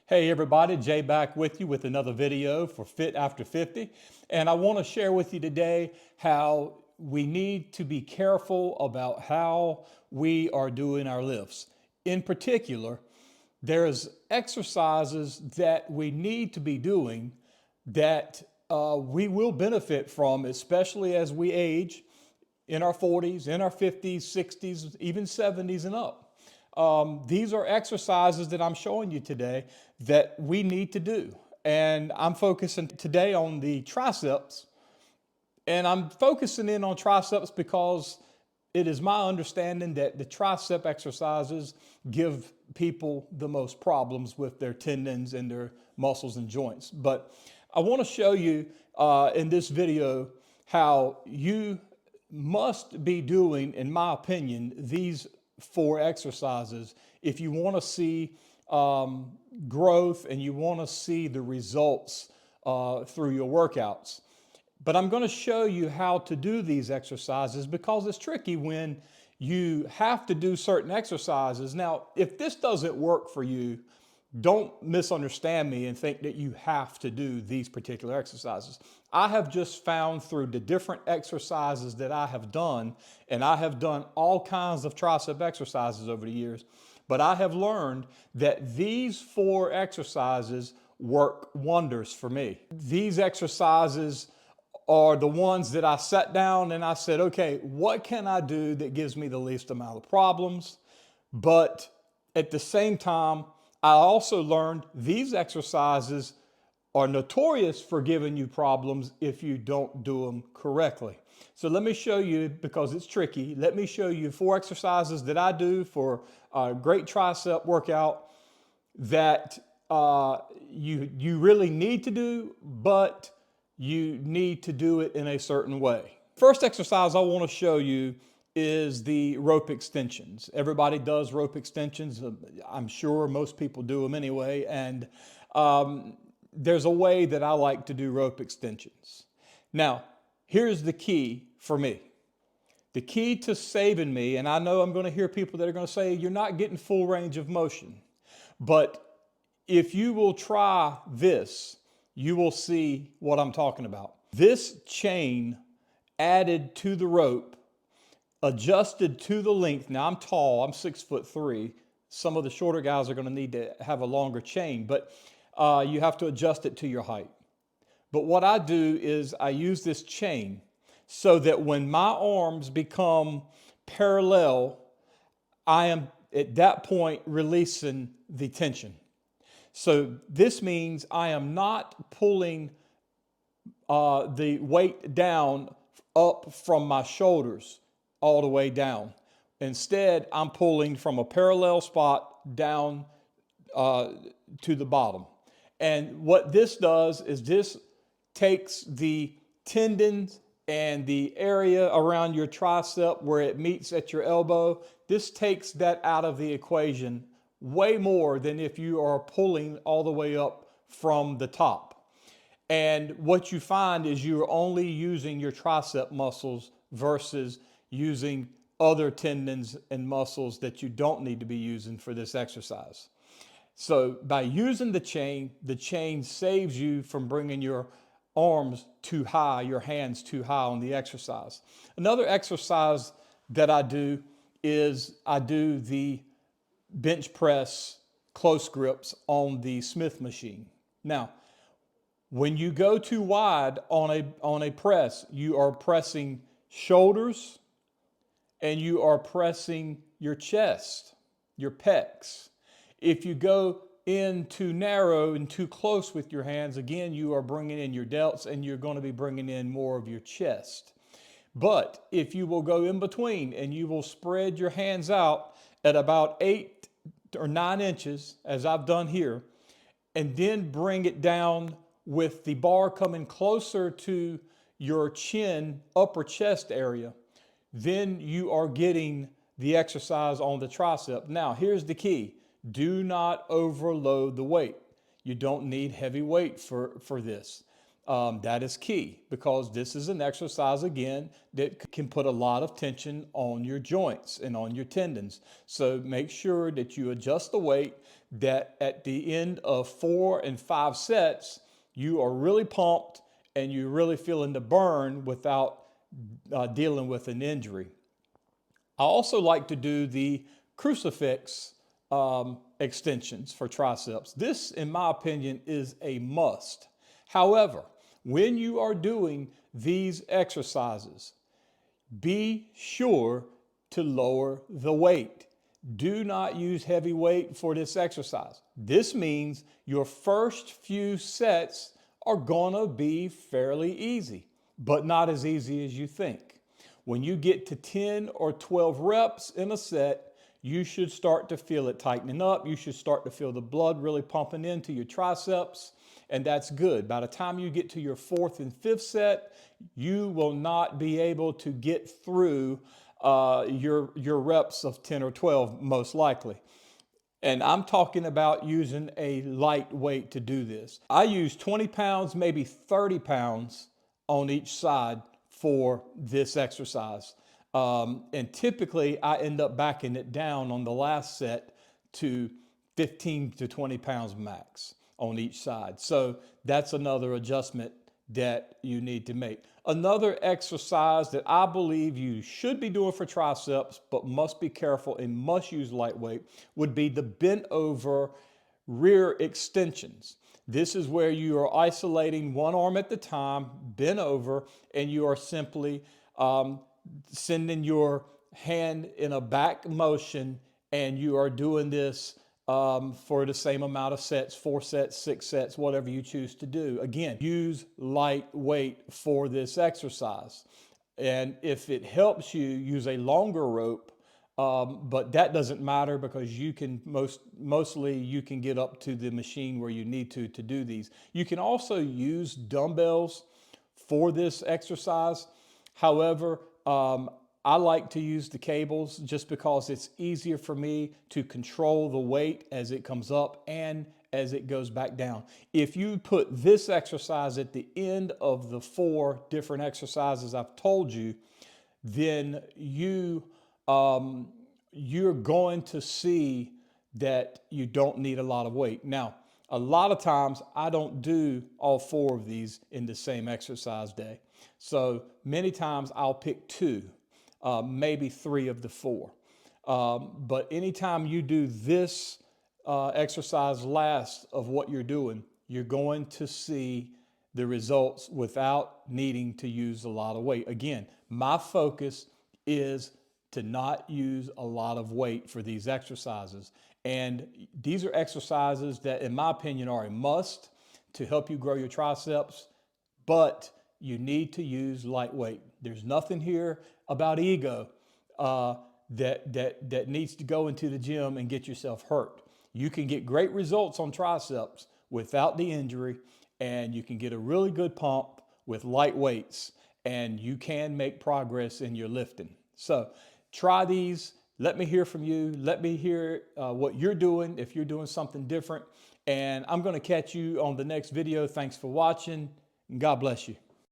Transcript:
Hey everybody, Jay back with you with another video for Fit After 50. And I want to share with you today how we need to be careful about how we are doing our lifts. In particular, there's exercises that we need to be doing that we will benefit from, especially as we age in our 40s, in our 50s, 60s, even 70s and up. These are exercises that I'm showing you today that we need to do. And I'm focusing today on the triceps. And I'm focusing in on triceps because it is my understanding that the tricep exercises give people the most problems with their tendons and their muscles and joints. But I want to show you in this video how you must be doing, in my opinion, these 4 exercises if you want to see growth and you want to see the results through your workouts. But I'm going to show you how to do these exercises because it's tricky when you have to do certain exercises. Now, if this doesn't work for you, don't misunderstand me and think that you have to do these particular exercises. I have just found through the different exercises that I have done, and I have done all kinds of tricep exercises over the years, but I have learned that these 4 exercises work wonders for me. These exercises are the ones that I sat down and I said, okay, what can I do that gives me the least amount of problems? But at the same time, I also learned these exercises are notorious for giving you problems if you don't do them correctly. So let me show you, because it's tricky, let me show you 4 exercises that I do for a great tricep workout that you really need to do, but you need to do it in a certain way. First exercise I want to show you is the rope extensions. Everybody does rope extensions. I'm sure most people do them anyway. And there's a way that I like to do rope extensions. Now, here's the key for me. The key to saving me, and I know I'm going to hear people that are going to say, you're not getting full range of motion. But if you will try this, you will see what I'm talking about. This chain added to the rope, adjusted to the length. Now I'm tall, I'm 6'3". Some of the shorter guys are going to need to have a longer chain, but you have to adjust it to your height. But what I do is I use this chain so that when my arms become parallel, I am at that point releasing the tension. So this means I am not pulling the weight down up from my shoulders all the way down. Instead, I'm pulling from a parallel spot down to the bottom. And what this does is this takes the tendons and the area around your tricep where it meets at your elbow. This takes that out of the equation way more than if you are pulling all the way up from the top. And what you find is you're only using your tricep muscles versus using other tendons and muscles that you don't need to be using for this exercise. So by using the chain saves you from bringing your arms too high, your hands too high on the exercise. Another exercise that I do is I do the bench press close grips on the Smith machine. Now, when you go too wide on a press, you are pressing shoulders and you are pressing your chest, your pecs. If you go in too narrow and too close with your hands, again, you are bringing in your delts and you're going to be bringing in more of your chest. But if you will go in between and you will spread your hands out at about 8 or 9 inches, as I've done here, and then bring it down with the bar coming closer to your chin, upper chest area, then you are getting the exercise on the tricep. Now, here's the key. Do not overload the weight. You don't need heavy weight for this. That is key because this is an exercise, again, that can put a lot of tension on your joints and on your tendons. So make sure that you adjust the weight, that at the end of 4 and 5 sets, you are really pumped and you're really feeling the burn without dealing with an injury. I also like to do the crucifix extensions for triceps. This, in my opinion, is a must. However, when you are doing these exercises, be sure to lower the weight. Do not use heavy weight for this exercise. This means your first few sets are gonna be fairly easy, but not as easy as you think. When you get to 10 or 12 reps in a set, you should start to feel it tightening up. You should start to feel the blood really pumping into your triceps, and that's good. By the time you get to your 4th and 5th set, you will not be able to get through your reps of 10 or 12, most likely. And I'm talking about using a light weight to do this. I use 20 pounds, maybe 30 pounds on each side for this exercise. And typically I end up backing it down on the last set to 15 to 20 pounds max on each side. So that's another adjustment that you need to make. Another exercise that I believe you should be doing for triceps, but must be careful and must use lightweight, would be the bent over rear extensions. This is where you are isolating one arm at the time, bent over, and you are simply sending your hand in a back motion, and you are doing this for the same amount of sets, 4 sets, 6 sets, whatever you choose to do. Again, use light weight for this exercise. And if it helps you, use a longer rope, but that doesn't matter because you can mostly you can get up to the machine where you need to do these. You can also use dumbbells for this exercise. However, I like to use the cables just because it's easier for me to control the weight as it comes up and as it goes back down. If you put this exercise at the end of the 4 different exercises I've told you, then you're going to see that you don't need a lot of weight. Now, a lot of times I don't do all 4 of these in the same exercise day. So many times I'll pick 2. Maybe 3 of the 4. But anytime you do this exercise last of what you're doing, you're going to see the results without needing to use a lot of weight. Again, my focus is to not use a lot of weight for these exercises. And these are exercises that, in my opinion, are a must to help you grow your triceps, but you need to use lightweight. There's nothing here about ego that needs to go into the gym and get yourself hurt. You can get great results on triceps without the injury, and you can get a really good pump with light weights, and you can make progress in your lifting. So try these. Let me hear from you. Let me hear what you're doing, if you're doing something different. And I'm going to catch you on the next video. Thanks for watching, and God bless you.